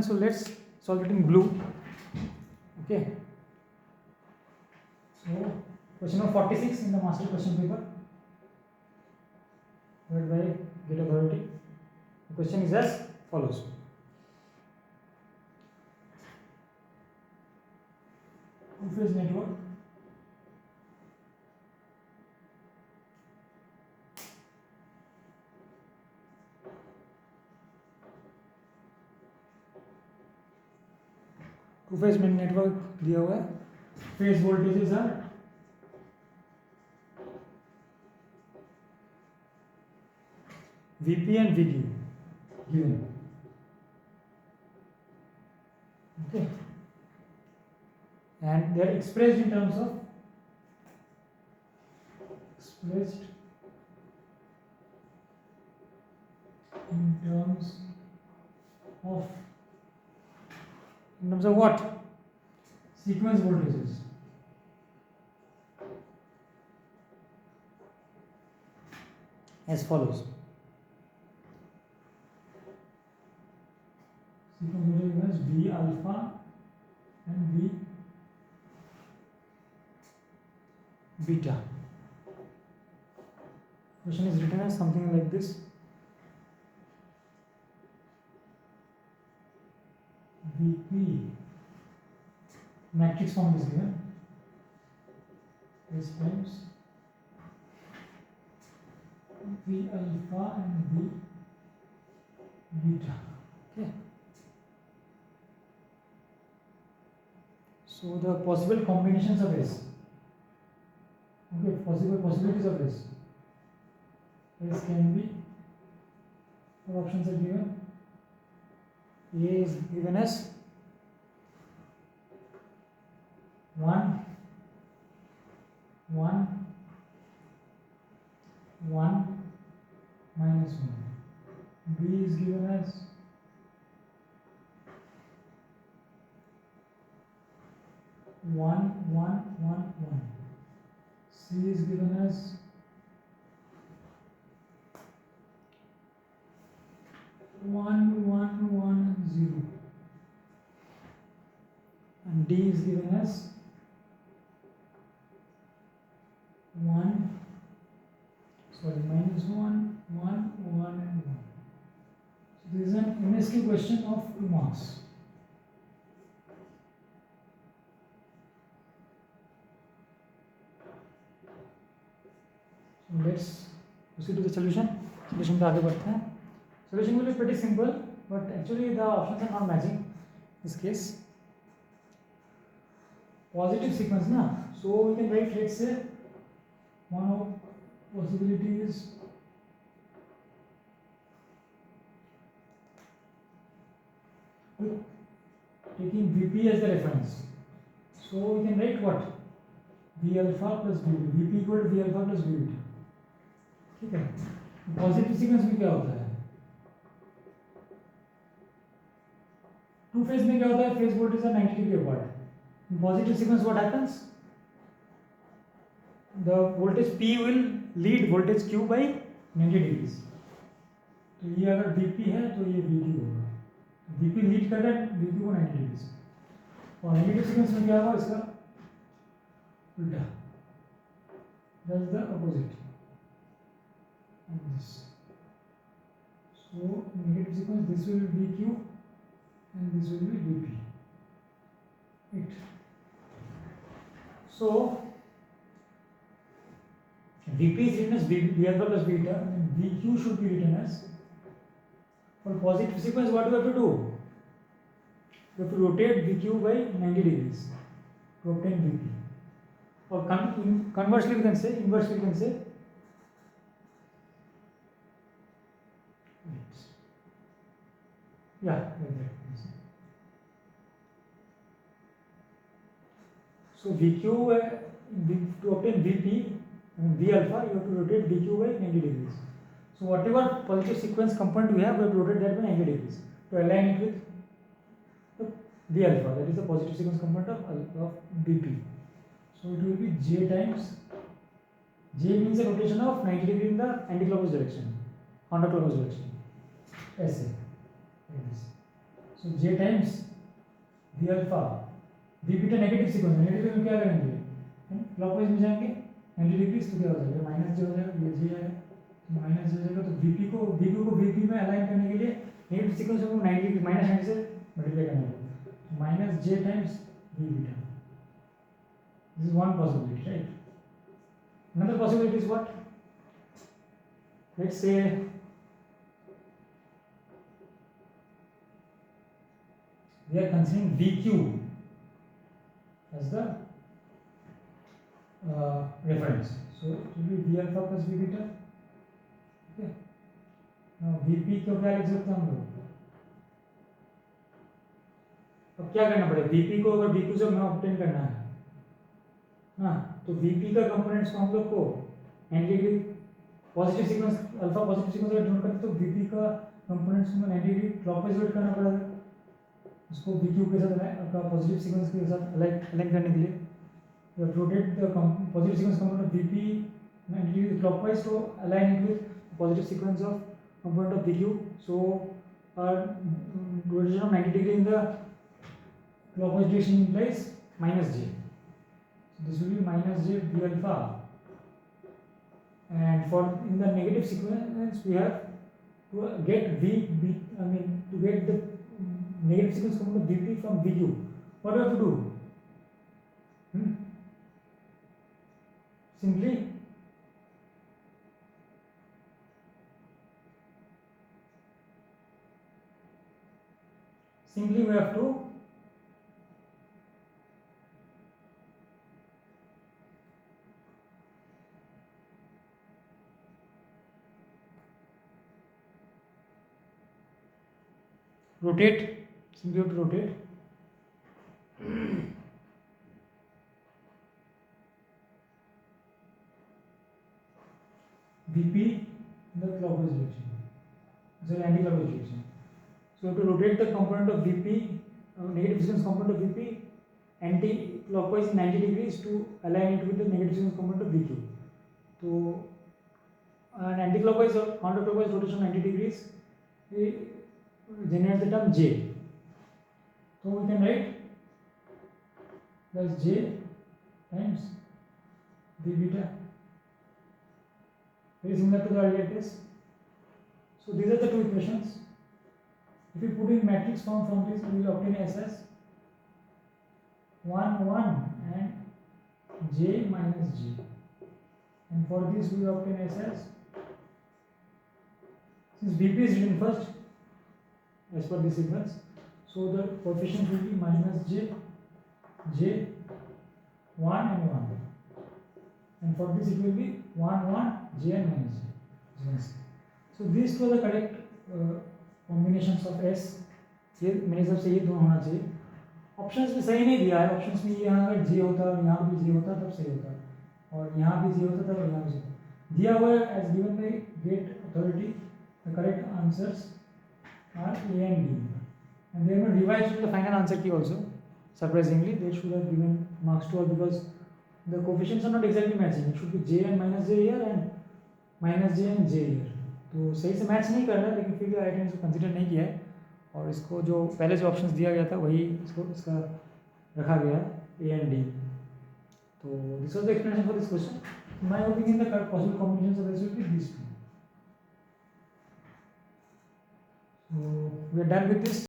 students, so let's solve it in blue. Okay, so question number 46 in the master question paper provided by Gate Authority. The question is as follows. Two-phase network two-phase network दिया हुआ है, phase voltages are VP and VQ given. Okay, and they are expressed in terms of what? Sequence voltages. As follows. Sequence voltage is V alpha and V beta. Question is written as something like this. VP matrix form is given. This times V alpha and V beta. Okay. So the possible combinations of S. Okay, possibilities of S. S can be, what options are given? A is given as 1, 1, 1, minus 1. B is given as 1, 1, 1, 1. C is given as 1, 1, 1, 0. And D is given as 1, minus 1, 1, 1 and 1. So this is an MSQ question of 2 marks. So let's proceed to the solution. Solution पे आगे बढ़ते हैं. Solution will be pretty simple, but actually the options are not matching in this case. Positive sequence na, so we can write, let's say, one of possibility is taking VP as the reference, so we can write what? V alpha plus VP. VP equal to V alpha plus VP. ठीक है. Positive sequence में क्या होता है? Two phase में क्या होता है? Phase voltage are 90 degree apart. In positive sequence what happens? The voltage P will lead voltage Q by 90 degrees. तो ये अगर VP है तो ये VQ होगा. VP लीड कर रहा है VQ को 90 डिग्री. और नेगेटिव सीक्वेंस में क्या होगा? इसका उल्टा. That is the opposite. And this. So negative sequence, this will be VQ and this will be VP. It. So VP is written as V alpha plus beta, and VQ should be written as, for positive sequence what do you have to do? You have to rotate VQ by 90 degrees to obtain VP. Or conversely we can say, inversely we can say, yeah, like that. So VQ to obtain VP, V alpha, you have to rotate VQ by 90 degrees. So whatever positive sequence component we have, we have to rotate that by 90 degrees to align it with the V alpha, that is the positive sequence component of VP. So it will be J times, J means a rotation of 90 degree in the anti-clockwise direction, counterclockwise direction, SA, like this. So j times V alpha V beta negative sequence है, negative में क्या करेंगे clockwise में जाएंगे 90 degrees, तो क्या हो जाएगा माइनस जे हो जाएगा, ये जे आएगा माइनस जे हो जाएगा। तो वीपी को वीपी में अलाइन करने के लिए नेगेटिव सीक्वेंस को 90 माइनस 90 से मल्टीप्लाई करना होगा, minus j times V beta. This is one possibility, right. Another possibility is what, let's say we are considering VQ as the reference. So it will be V alpha plus V beta. Okay. Now VP को क्या लिख सकते हैं हम लोग? अब क्या करना पड़ेगा? VP को अगर VQ से हमें ऑब्टेन करना है, हाँ, तो VP का कंपोनेंट्स को हम लोग को anti positive sequence alpha positive sequence अगर ढूंढ करते तो VP का कंपोनेंट्स को 90 डिग्री क्लॉकवाइज रोटेट करना पड़ेगा, उसको VQ के साथ आपका पॉजिटिव सीक्वेंस के साथ अलाइन करने के लिए। Rotate the positive sequence component of VP 90 degree clockwise to align it with positive sequence of component of VQ. So rotation of 90 degree in the clockwise direction implies minus J. So this will be minus J V alpha. And for in the negative sequence we have to get to get the negative sequence component of VP from VQ. What do we have to do? Simply we have to rotate, simply have to rotate VP in the clockwise direction, sorry, anti-clockwise direction. So we have to rotate the component of VP, negative sequence component of VP anti-clockwise in 90 degrees to align it with the negative sequence component of VQ. So an anti-clockwise or counterclockwise rotation 90 degrees generates the term J. So we can write that's J times V beta. Very similar to the earlier case. So these are the two equations. If we put in matrix form from this, we will obtain S as 1 1 and J minus J. And for this we obtain S as, since VP is written first as per this sequence, so the coefficient will be minus J 1 and 1. And for this it will be 1 1 J and minus J. So these two are the correct combinations of S. ये मेरे हिसाब से ये दोनों होना चाहिए। Options में सही नहीं दिया है, ऑप्शंस में यहाँ अगर J होता और यहाँ भी J होता तब सही होता, और यहाँ भी J होता तब यहाँ भी J दिया हुआ है as given by GATE authority. The correct answers are A and D, and they have revised the final answer key also. Surprisingly, they should have given marks to all because the coefficients are not exactly matching. It should be J and minus J here and minus J and J here. तो सही से match नहीं कर रहा है, लेकिन फिर भी राइट हैंड को कंसिडर नहीं किया है, और इसको जो पहले जो ऑप्शंस दिया गया था वही इसका रखा गया है A and D. तो this was the explanation for this question. My opinion the possible combinations of this will be these two. So we are done with this.